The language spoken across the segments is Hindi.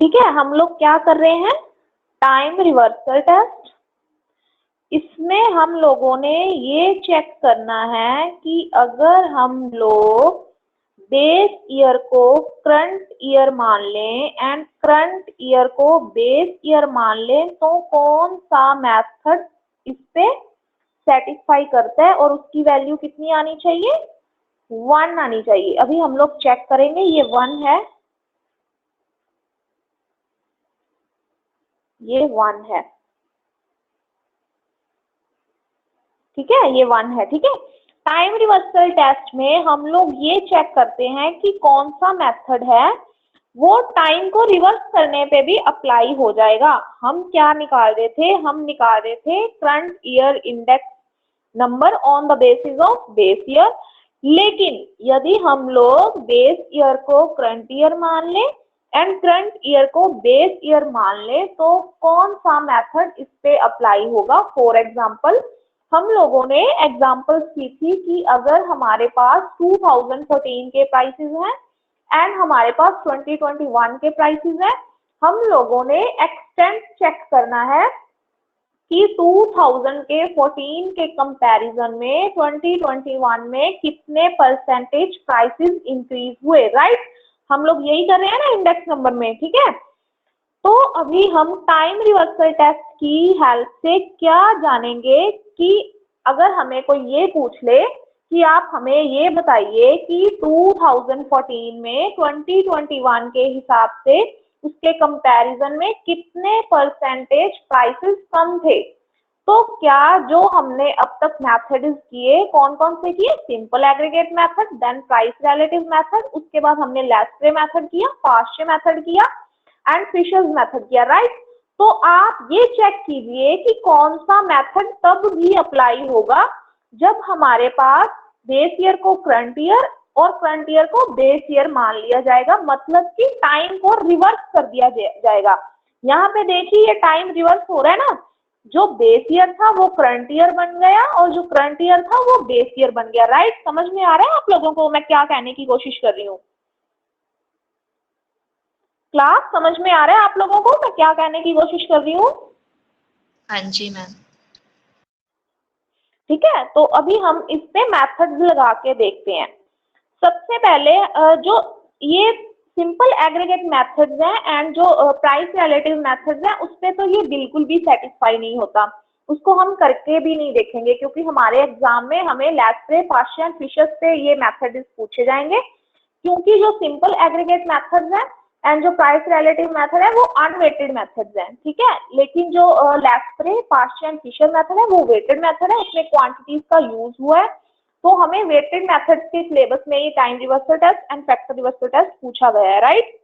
ठीक है, हम लोग क्या कर रहे हैं, टाइम रिवर्सल टेस्ट। इसमें हम लोगों ने ये चेक करना है कि अगर हम लोग बेस ईयर को करंट ईयर मान लें एंड करंट ईयर को बेस ईयर मान लें तो कौन सा मेथड इस पे सेटिस्फाई करता है और उसकी वैल्यू कितनी आनी चाहिए, 1 आनी चाहिए। अभी हम लोग चेक करेंगे, ये 1 है, ये 1 है, ठीक है, ये 1 है, ठीक है। टाइम रिवर्सल टेस्ट में हम लोग ये चेक करते हैं कि कौन सा मेथड है वो टाइम को रिवर्स करने पे भी अप्लाई हो जाएगा। हम क्या निकाल रहे थे, हम निकाल रहे थे current year index number on the basis of base year. लेकिन यदि हम लोग बेस ईयर को करंट ईयर मान लें एंड करंट ईयर को बेस ईयर मान लें तो कौन सा मेथड इस पे अप्लाई होगा। फॉर एग्जांपल हम लोगों ने एग्जांपल्स की थी कि अगर हमारे पास 2014 के प्राइसेस हैं एंड हमारे पास 2021 के प्राइसेस हैं, हम लोगों ने एक्सटेंट चेक करना है कि 2014 के कंपैरिजन में 2021 में कितने परसेंटेज प्राइसेस इंक्रीज हुए, राइट। हम लोग यही कर रहे हैं ना इंडेक्स नंबर में, ठीक है। तो अभी हम टाइम रिवर्सल टेस्ट की हेल्प से क्या जानेंगे कि अगर हमें कोई ये पूछ ले कि आप हमें ये बताइए कि 2014 में 2021 के हिसाब से उसके कंपैरिजन में कितने परसेंटेज प्राइसेस कम थे, तो क्या जो हमने अब तक मेथड्स किए कौन कौन से किए, simple aggregate method, then price relative method, उसके बाद हमने लेस्प्रे मेथड किया, पास्चे मेथड किया एंड फिशर्स मेथड किया, राइट। तो आप ये चेक कीजिए कि कौन सा मेथड तब भी अप्लाई होगा जब हमारे पास बेस ईयर को करंट ईयर और करंट ईयर को बेस ईयर मान लिया जाएगा, मतलब कि टाइम को रिवर्स कर दिया जाएगा। यहाँ पे देखिए ये टाइम रिवर्स हो रहा है ना, जो बेस ईयर था वो करंट ईयर बन गया और जो करंट ईयर था वो बेस ईयर बन गया, राइट। समझ में आ रहा है आप लोगों को मैं क्या कहने की कोशिश कर रही हूँ, क्लास समझ में आ रहा है आप लोगों को मैं क्या कहने की कोशिश कर रही हूँ। हाँ जी मैम। ठीक है, तो अभी हम इस पे मेथड्स लगा के देखते हैं। सबसे पहले जो ये सिंपल एग्रीगेट मेथड्स हैं एंड जो प्राइस रिलेटिव मेथड्स हैं उस पे तो ये बिल्कुल भी सेटिस्फाई नहीं होता, उसको हम करके भी नहीं देखेंगे क्योंकि हमारे एग्जाम में हमें लेस्प्रे, पास्चे एंड फिशर्स पे ये मेथड्स पूछे जाएंगे। क्योंकि जो सिंपल एग्रीगेट मेथड्स हैं एंड जो प्राइस रिलेटिव मेथड है वो अनवेटेड मेथड्स हैं, ठीक है। लेकिन जो लेस्प्रे, पास्चे एंड फिशर मेथड है वो वेटेड मेथड है, उसमें क्वांटिटीज का यूज हुआ है। तो हमें वेटेड मेथड्स के सिलेबस में ये time reversal test and factor reversal test पूछा गया है, राइट।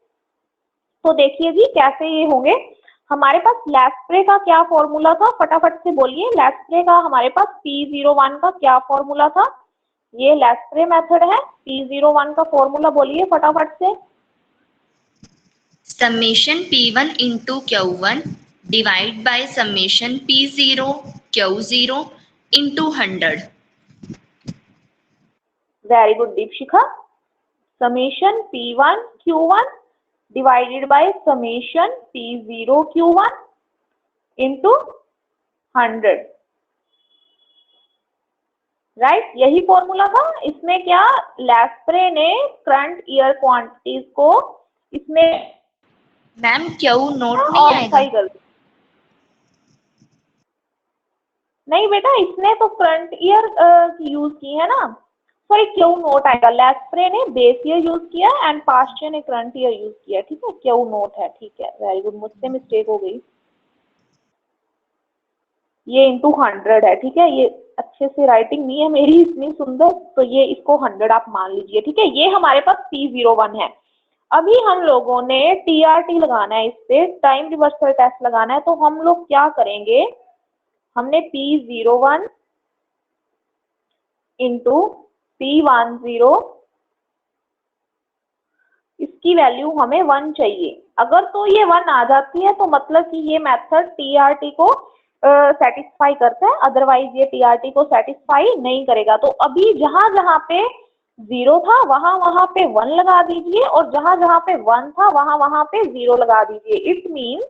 तो देखिए जी कैसे ये होंगे। हमारे पास लेस्प्रे का क्या फॉर्मूला था, फटाफट से बोलिए। लेस्प्रे का हमारे पास P01 का क्या फॉर्मूला था, ये लेस्प्रे मेथड है। P01 का फॉर्मूला बोलिए फटाफट से। Summation P1 into Q1 divide by summation P0 Q0 into 100। Very good Deepshikha. Summation P1 Q1 divided by summation P0 Q1 into 100, right. यही फॉर्मूला था। इसमें क्या लेस्प्रे ने करंट ईयर क्वांटिटीज को इसमें मैम क्यू नोट नहीं आएगा? कर नहीं बेटा, इसने तो करंट ईयर की यूज की है ना, सॉरी क्यू नोट आएगा। लेस्प्रे ने बेस ईयर यूज किया एंड पास्चे ने करंट ईयर यूज किया, ठीक है। क्यू नोट है, ठीक है, वेरी गुड, मुझसे मिस्टेक हो गई। ये इंटू 100 है, ठीक है। ये अच्छे से राइटिंग नहीं है मेरी इतनी सुंदर, तो ये इसको 100 आप मान लीजिए, ठीक है। ये हमारे पास P01 है। अभी हम लोगों ने TRT लगाना है, इस पे टाइम रिवर्सल टेस्ट लगाना है। तो हम लोग क्या करेंगे, हमने P01 इंटू P10, इसकी वैल्यू हमें 1 चाहिए। अगर तो ये 1 आ जाती है तो मतलब कि ये मेथड TRT को सेटिस्फाई करता है, अदरवाइज ये TRT को सेटिस्फाई नहीं करेगा। तो अभी जहां जहां पे 0 था वहां पे 1 लगा दीजिए, और जहां जहां पे 1 था वहां पे 0 लगा दीजिए। इट मीन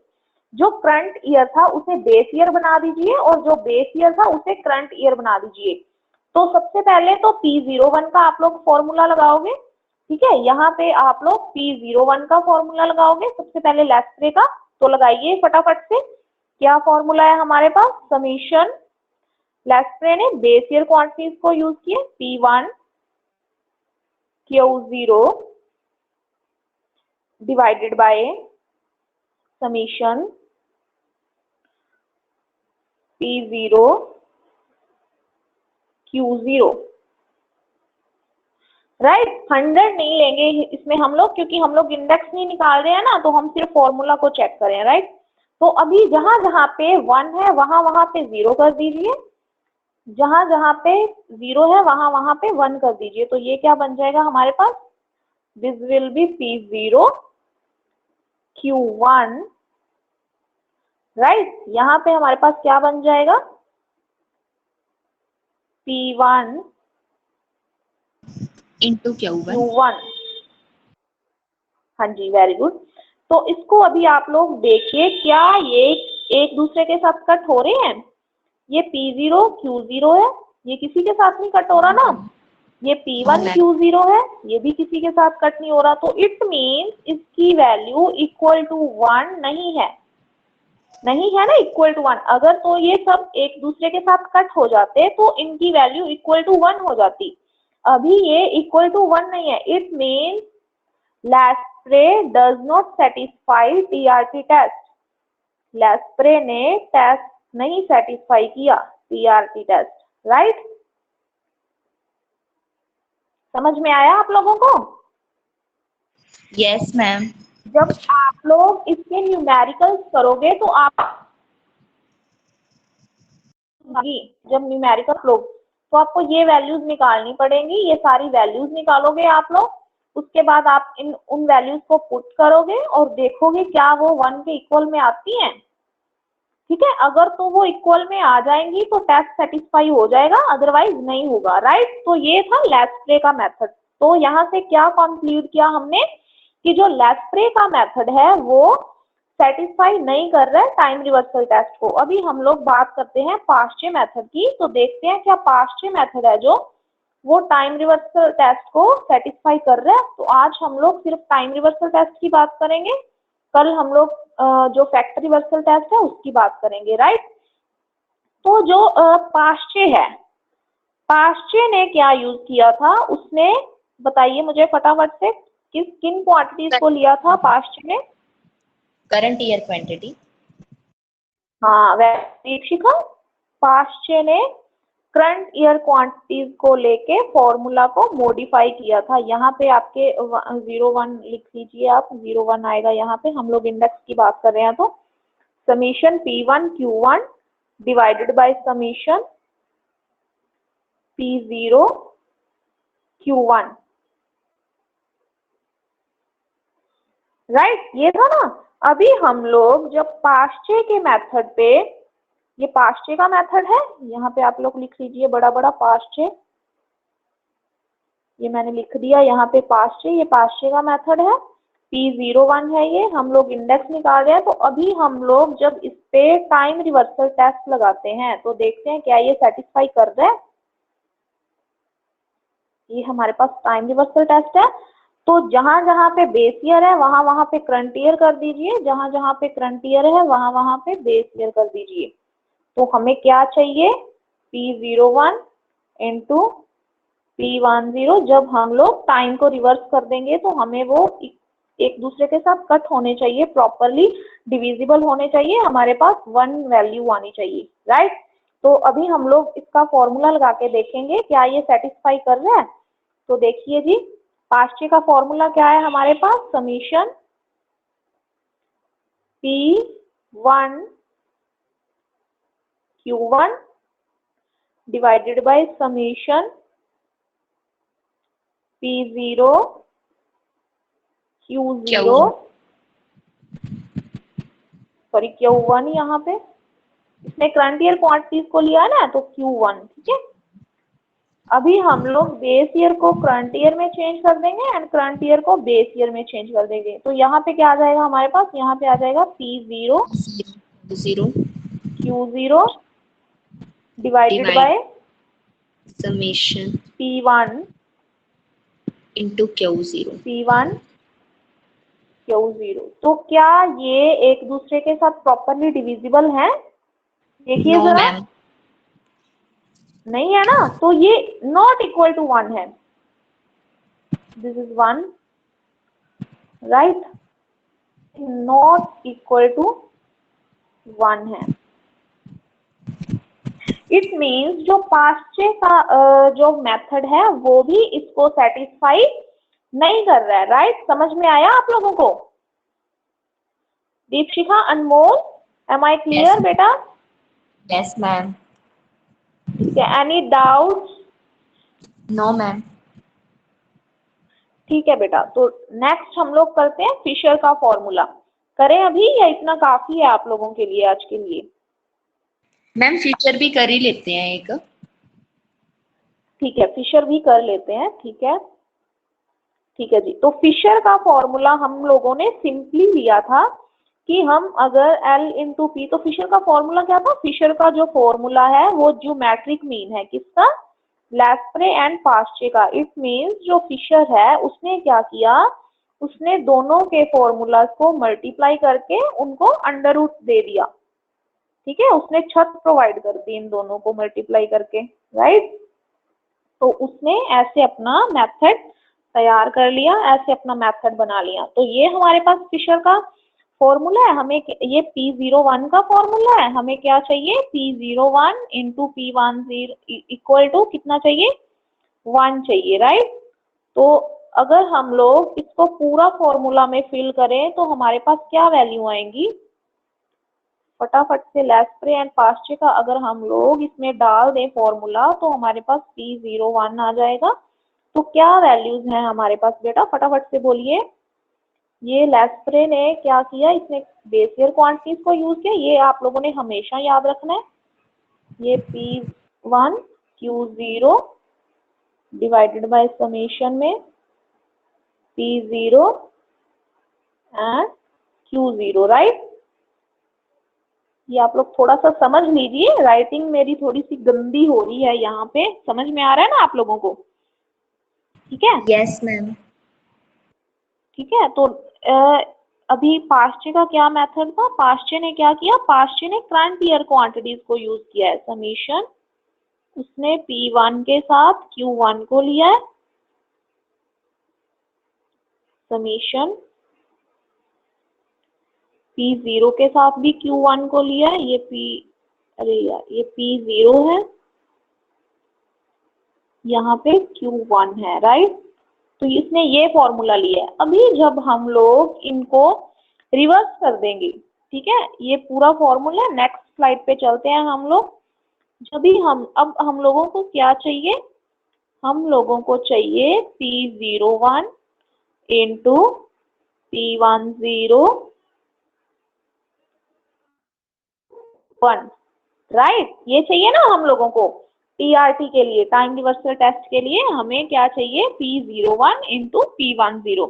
जो करंट ईयर था उसे बेस ईयर बना दीजिए, और जो बेस ईयर था उसे करंट ईयर बना दीजिए। तो सबसे पहले तो P01 का आप लोग फॉर्मूला लगाओगे, ठीक है। यहाँ पे आप लोग P01 का फॉर्मूला लगाओगे सबसे पहले लेस्प्रे का। तो लगाइए फटाफट से। क्या फॉर्मूला है हमारे पास? समीशन, लेस्प्रे ने बेस ईयर क्वांटिटीज को यूज किए, P1 Q0 divided by summation P0 Q0, right. 100 नहीं लेंगे इसमें हम लोग, क्योंकि हम लोग इंडेक्स नहीं निकाल रहे हैं ना, तो हम सिर्फ फॉर्मूला को चेक करें, राइट। तो अभी जहां जहां पे 1 है वहां पे 0 कर दीजिए, जहां जहां पे 0 है वहां पे 1 कर दीजिए। तो ये क्या बन जाएगा हमारे पास? This will be P0 Q1, right. यहाँ पे हमारे पास क्या बन जाएगा? P1 into Q1। Q1। हाँ जी, वेरी गुड। तो इसको अभी आप लोग देखिए, क्या ये एक दूसरे के साथ कट हो रहे हैं? ये P0 Q0 है, ये किसी के साथ नहीं कट हो रहा ना। ये P1 Q0 है, ये भी किसी के साथ कट नहीं हो रहा। तो इट मीन्स इसकी वैल्यू इक्वल टू 1 नहीं है, नहीं है ना, इक्वल टू 1। अगर तो ये सब एक दूसरे के साथ कट हो जाते तो इनकी वैल्यू इक्वल टू 1 हो जाती। अभी ये इक्वल टू 1 नहीं है। It means Laspeyres does not satisfy TRT test. Laspeyres ने टेस्ट नहीं सेटिस्फाई किया, TRT टेस्ट, राइट। समझ में आया आप लोगों को? Yes ma'am. जब आप लोग इसके न्यूमेरिकल्स करोगे तो आप जब न्यूमेरिकल लोग तो आपको ये वैल्यूज निकालनी पड़ेंगी। ये सारी वैल्यूज निकालोगे आप लोग, उसके बाद आप उन वैल्यूज को पुट करोगे और देखोगे क्या वो 1 के इक्वल में आती हैं, ठीक है। अगर तो वो इक्वल में आ जाएंगी तो टेस्ट सेटिस्फाई हो जाएगा, अदरवाइज नहीं होगा, राइट। तो ये था लेस्प्रे का मेथड। तो यहाँ से क्या कंक्लूड किया हमने कि जो लेस्प्रे का मेथड है वो सेटिस्फाई नहीं कर रहा है टाइम रिवर्सल टेस्ट को। अभी हम लोग बात करते हैं पास्चे मेथड की। तो देखते हैं क्या पास्चे मेथड है जो वो टाइम रिवर्सल टेस्ट को सेटिस्फाई कर रहा है। तो आज हम लोग सिर्फ टाइम रिवर्सल टेस्ट की बात करेंगे, कल हम लोग जो फैक्टर रिवर्सल टेस्ट है उसकी बात करेंगे, राइट। तो जो पास्चे है, पास्चे ने क्या यूज किया था? उसने बताइए मुझे फटाफट से, किन क्वांटिटीज को लिया था पास्चे ने? Current year quantity. हाँ, दीक्षिका, पास्चे ने करंट ईयर क्वांटिटीज को लेके फॉर्मूला को मॉडिफाई किया था। यहाँ पे आपके 01 लिख लीजिए आप, 01 आएगा यहाँ पे। हम लोग इंडेक्स की बात कर रहे हैं तो summation P1 Q1 divided by summation P0 Q1, right. ये था ना। अभी हम लोग जब पास्चे के मेथड पे, ये पास्चे का मेथड है, यहाँ पे आप लोग लिख लीजिए बड़ा बड़ा पास्चे, ये मैंने लिख दिया यहाँ पे पास्चे, ये पास्चे का मेथड है। P01 है, ये हम लोग इंडेक्स निकाल रहे हैं। तो अभी हम लोग जब इस पे टाइम रिवर्सल टेस्ट लगाते हैं तो देखते हैं क्या ये सेटिस्फाई कर रहा है। ये हमारे पास टाइम रिवर्सल टेस्ट है। तो जहां जहां पे बेस ईयर है वहां पे करंट ईयर कर दीजिए, जहां जहां पे करंट ईयर है वहां पे बेस ईयर कर दीजिए। तो हमें क्या चाहिए? P01 into P10। जब हम लोग टाइम को रिवर्स कर देंगे तो हमें वो एक दूसरे के साथ कट होने चाहिए, प्रॉपरली डिविजिबल होने चाहिए, हमारे पास 1 वैल्यू आनी चाहिए, राइट। तो अभी हम लोग इसका फॉर्मूला लगा के देखेंगे क्या ये सेटिस्फाई कर रहा है। तो देखिए जी, पास्चे का फॉर्मूला क्या है हमारे पास? Summation P1 Q1 divided by summation P0 Q0, sorry Q1 यहाँ पे, इसने करंट ईयर क्वांटिटीज को लिया है ना, तो Q1, ठीक है। अभी हम लोग बेस ईयर को करंट ईयर में चेंज कर देंगे एंड करंट ईयर को बेस ईयर में चेंज कर देंगे। तो यहाँ पे क्या आ जाएगा हमारे पास, यहाँ पे आ जाएगा P0 0 Q0 divided divide by summation P1 into Q0। Q0। तो क्या ये एक दूसरे के साथ प्रॉपरली डिविजिबल है? देखिए नो जरा, मैम। नहीं है ना, तो ये नॉट इक्वल टू 1 है। This is 1, right, not equal to 1 है। इट मीन्स जो पास्चे का जो मेथड है वो भी इसको सेटिस्फाई नहीं कर रहा है, राइट? समझ में आया आप लोगों को? दीपशिखा, अनमोल, एम आई क्लियर बेटा? Yes ma'am. ठीक है, एनी डाउट? No ma'am. ठीक है बेटा, तो नेक्स्ट हम लोग करते हैं फिशर का फॉर्मूला। करें अभी या इतना काफी है आप लोगों के लिए आज के लिए? मैम फ्यूचर भी कर ही लेते हैं एक। ठीक है, फिशर भी कर लेते हैं, ठीक है। ठीक है जी, तो फिशर का फॉर्मूला हम लोगों ने सिंपली लिया था कि हम अगर L इंटू पी, तो फिशर का फॉर्मूला क्या था? फिशर का जो फॉर्मूला है वो ज्योमेट्रिक मीन है, किसका? लैस्प्रे एंड पास्चे का। इट मीन्स जो फिशर है उसने क्या किया, उसने दोनों के फॉर्मूलाज को मल्टीप्लाई करके उनको अंडर रूट दे दिया, ठीक है, उसने छत प्रोवाइड कर दी इन दोनों को मल्टीप्लाई करके, राइट? तो उसने ऐसे अपना मेथड तैयार कर लिया, ऐसे अपना मेथड बना लिया। तो ये हमारे पास फिशर का फॉर्मूला है। हमें ये P01 का फॉर्मूला है, हमें क्या चाहिए? P01 into P10 equal to कितना चाहिए? 1 चाहिए, राइट? तो अगर हम लोग इसको पूरा फॉर्मूला में फिल करें तो हमारे पास क्या वैल्यू आएंगी? फटाफट से लैस्प्रे एंड पास्चे का अगर हम लोग इसमें डाल दें फॉर्मूला तो हमारे पास P01 आ जाएगा। तो क्या वैल्यूज हैं हमारे पास बेटा, फटाफट से बोलिए। ये लैस्प्रे ने क्या किया, इसने बेस ईयर क्वांटिटीज को यूज किया, ये आप लोगों ने हमेशा याद रखना है। ये P1 Q0 divided by summation में P0 एंड Q0, राइट? ये आप लोग थोड़ा सा समझ लीजिए, राइटिंग मेरी थोड़ी सी गंदी हो रही है यहाँ पे, समझ में आ रहा है ना आप लोगों को? ठीक है, यस मैम। ठीक है। तो अभी पास्चे का क्या मेथड था? पास्चे ने क्या किया, पास्चे ने करंट ईयर क्वांटिटीज को यूज किया है, समीशन। उसने P1 के साथ Q1 को लिया है, समीशन। P0 के साथ भी Q1 को लिया है, ये अरे यार ये P0 है, यहाँ पे Q1 है, राइट? तो इसने ये फॉर्मूला लिया है। अभी जब हम लोग इनको रिवर्स कर देंगे, ठीक है, ये पूरा फॉर्मूला, नेक्स्ट स्लाइड पे चलते हैं हम लोग। जब भी अब हम लोगों को क्या चाहिए? हम लोगों को चाहिए P01 इंटू P10 1, राइट? ये चाहिए ना हम लोगों को टीआरटी के लिए, टाइम रिवर्सल टेस्ट के लिए हमें क्या चाहिए? P01 into P10।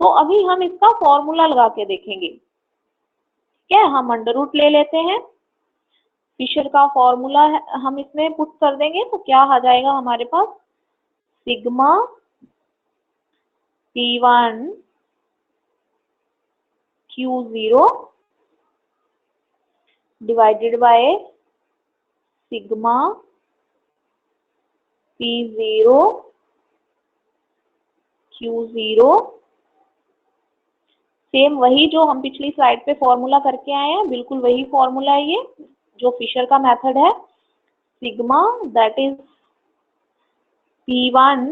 तो अभी हम इसका फॉर्मूला लगा के देखेंगे, ठीक है? हम अंडर रूट ले लेते हैं, फिशर का फॉर्मूला हम इसमें पुट कर देंगे तो क्या आ जाएगा हमारे पास? Sigma P1 Q0 divided by sigma P0 Q0। Same वही जो हम पिछली स्लाइड पे फॉर्मूला करके आए हैं, बिल्कुल वही फॉर्मूला है ये जो फिशर का मेथड है। सिग्मा दैट इज P1,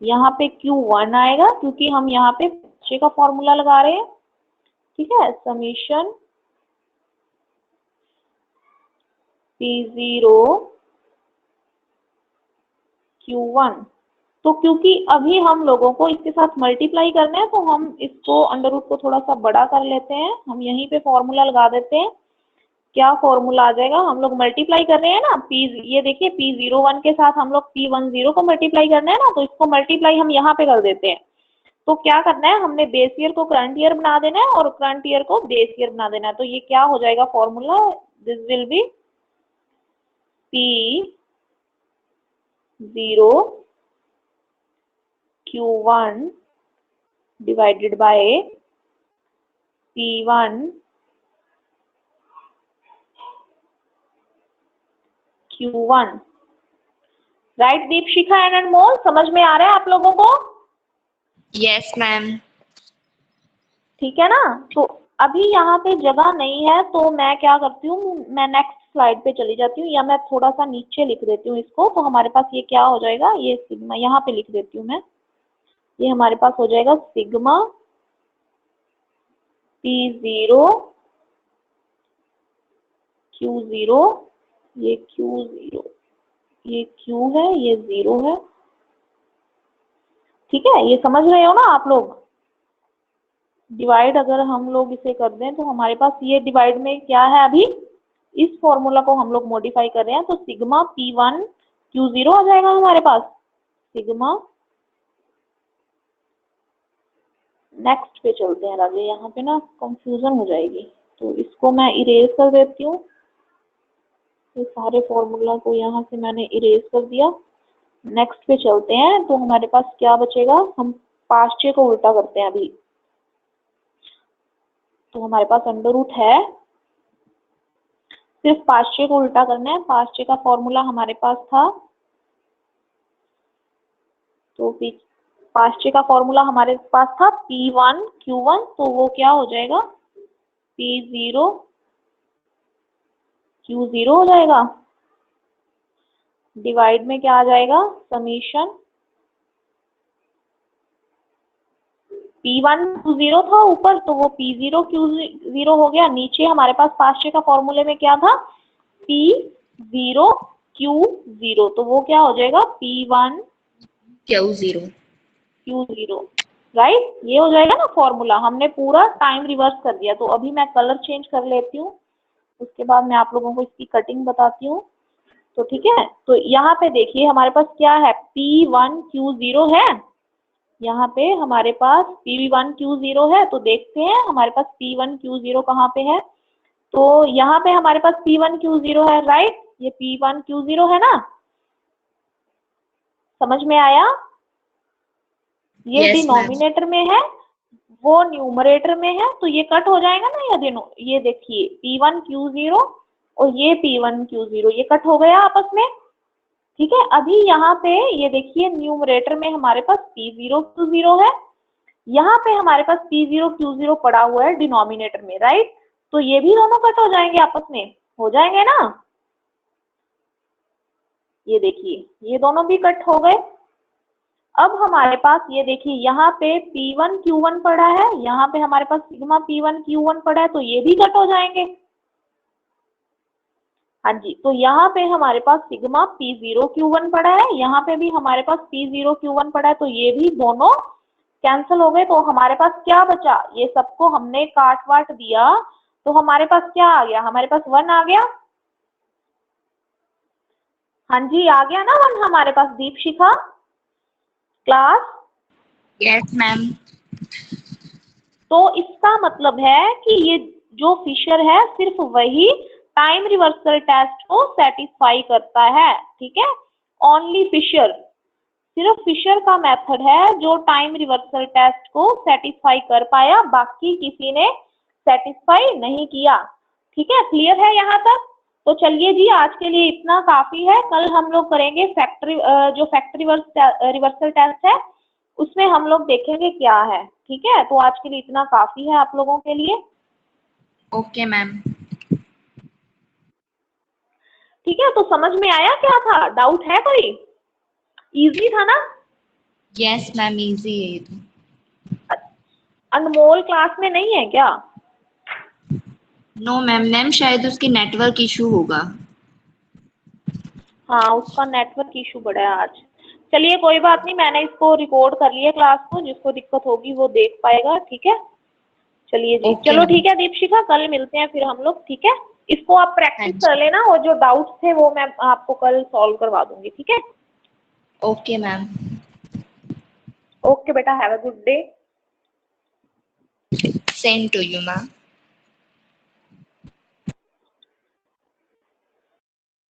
यहाँ पे Q1 आएगा क्योंकि हम यहाँ पे पास्चे का फॉर्मूला लगा रहे हैं, ठीक है, समीशन P0 Q1। तो क्योंकि अभी हम लोगों को इसके साथ मल्टीप्लाई करना है तो हम इसको अंडर रूट को थोड़ा सा बड़ा कर लेते हैं, हम यहीं पे फॉर्मूला लगा देते हैं। क्या फॉर्मूला आ जाएगा, हम लोग मल्टीप्लाई कर रहे हैं ना पी, ये देखिए P01 के साथ हम लोग P10 को मल्टीप्लाई करना है ना, तो इसको मल्टीप्लाई हम यहाँ पे कर देते हैं। तो क्या करना है, हमने बेस ईयर को करंट ईयर बना देना है और करंट ईयर को बेस ईयर बना देना है। तो ये क्या हो जाएगा formula, this will be P0 Q1 divided by P1 Q1। Right Deepshikha and Anmol, समझ में आ रहा है आप लोगों को? Yes ma'am. ठीक है ना। तो अभी यहाँ पे जगह नहीं है तो मैं क्या करती हूँ, मैं नेक्स्ट स्लाइड पे चली जाती हूँ, या मैं थोड़ा सा नीचे लिख देती हूँ इसको। तो हमारे पास ये क्या हो जाएगा, ये सिग्मा यहाँ पे लिख देती हूँ मैं, ये हमारे पास हो जाएगा सिग्मा P0 Q0, ये Q0, ये Q है, ये 0 है। ठीक है, ये समझ रहे हो ना आप लोग? डिवाइड अगर हम लोग इसे कर दें तो हमारे पास ये डिवाइड में क्या है, अभी इस फॉर्मूला को हम लोग मॉडिफाई कर रहे हैं। तो सिग्मा P1 Q0 आ जाएगा हमारे पास। सिग्मा, नेक्स्ट पे चलते हैं राजे, यहाँ पे ना कंफ्यूजन हो जाएगी, तो इसको मैं इरेज कर देती हूँ। ये सारे फॉर्मूला को यहाँ से मैंने इरेज कर दिया। नेक्स्ट पे चलते हैं, तो हमारे पास क्या बचेगा, हम पांचवे को उल्टा करते हैं अभी। तो हमारे पास अंडर रूट है, सिर्फ पांचवे को उल्टा करना है। पांचवे का फॉर्मूला हमारे पास था, तो पांचवे का फॉर्मूला हमारे पास था P1 Q1, तो वो क्या हो जाएगा, P0 Q0 हो जाएगा। डिवाइड में क्या आ जाएगा, समीशन P1 Q0 था ऊपर, तो वो P0 Q0 हो गया। नीचे हमारे पास पांचवे का फॉर्मूले में क्या था, P0 Q0, तो वो क्या हो जाएगा P1 Q0। राइट, ये हो जाएगा ना फॉर्मूला। हमने पूरा टाइम रिवर्स कर दिया। तो अभी मैं कलर चेंज कर लेती हूँ, उसके बाद मैं आप लोगों को इसकी कटिंग बताती हूँ। तो ठीक है, तो यहाँ पे देखिए हमारे पास क्या है, P1 Q0 है, यहाँ पे हमारे पास P1 Q0 है। तो देखते हैं हमारे पास P1 Q0 कहाँ पे है। तो यहाँ पे हमारे पास P1 Q0 है, राइट, ये P1 Q0 है ना, समझ में आया? ये Yes, डिनोमिनेटर में है, वो न्यूमरेटर में है, तो ये कट हो जाएगा ना। ये देखिए P1 Q0 और ये P1 Q0, ये कट हो गया आपस में। ठीक है, अभी यहाँ पे ये देखिए न्यूमरेटर में हमारे पास P0 Q0 है, यहाँ पे हमारे पास P0 Q0 पड़ा हुआ है डिनोमिनेटर में, राइट। तो ये भी दोनों कट हो जाएंगे आपस में, हो जाएंगे ना। ये देखिए ये दोनों भी कट हो गए। अब हमारे पास ये देखिए यहाँ पे P1 Q1 पड़ा है, यहाँ पे हमारे पास सिग्मा P1 Q1 पड़ा है, तो ये भी कट हो जाएंगे। हाँ जी, तो यहाँ पे हमारे पास सिग्मा P0 Q1 पड़ा है, यहाँ पे भी हमारे पास P0 Q1 पड़ा है, तो ये भी दोनों कैंसिल हो गए। तो हमारे पास क्या बचा, ये सबको हमने काट वाट दिया, तो हमारे पास क्या आ गया, हमारे पास 1 आ गया। हाँ जी, आ गया ना 1 हमारे पास, दीपशिखा क्लास। Yes ma'am. तो इसका मतलब है कि ये जो फिशर है सिर्फ वही टाइम रिवर्सल टेस्ट को सेटिस्फाई करता है। ठीक है, ओनली फिशर, सिर्फ फिशर का मेथड है जो टाइम रिवर्सल टेस्ट को सेटिस्फाई कर पाया, बाकी किसी ने सेटिस्फाई नहीं किया। ठीक है, क्लियर है यहाँ तक? तो चलिए जी, आज के लिए इतना काफी है। कल हम लोग करेंगे जो फैक्ट्री रिवर्सल टेस्ट है, उसमें हम लोग देखेंगे क्या है। ठीक है, तो आज के लिए इतना काफी है आप लोगों के लिए। Okay ma'am. ठीक है, तो समझ में आया क्या था, डाउट है कोई? इजी था ना? यस मैम, इजी है ये तो। अनमोल क्लास में नहीं है क्या? नो मैम, मैम शायद उसकी नेटवर्क इशू होगा। हाँ, उसका नेटवर्क इशू बड़ा है आज। चलिए कोई बात नहीं, मैंने इसको रिकॉर्ड कर लिया क्लास को, जिसको दिक्कत होगी वो देख पाएगा। ठीक है, चलिए जी, ओके चलो मैम। ठीक है दीपशिखा, कल मिलते हैं फिर हम लोग। ठीक है। इसको आप प्रैक्टिस कर लेना और जो डाउट्स थे वो मैं आपको कल सॉल्व करवा दूंगी, ठीक है? Okay ma'am. ओके बेटा, have a good day. Same to you ma'am.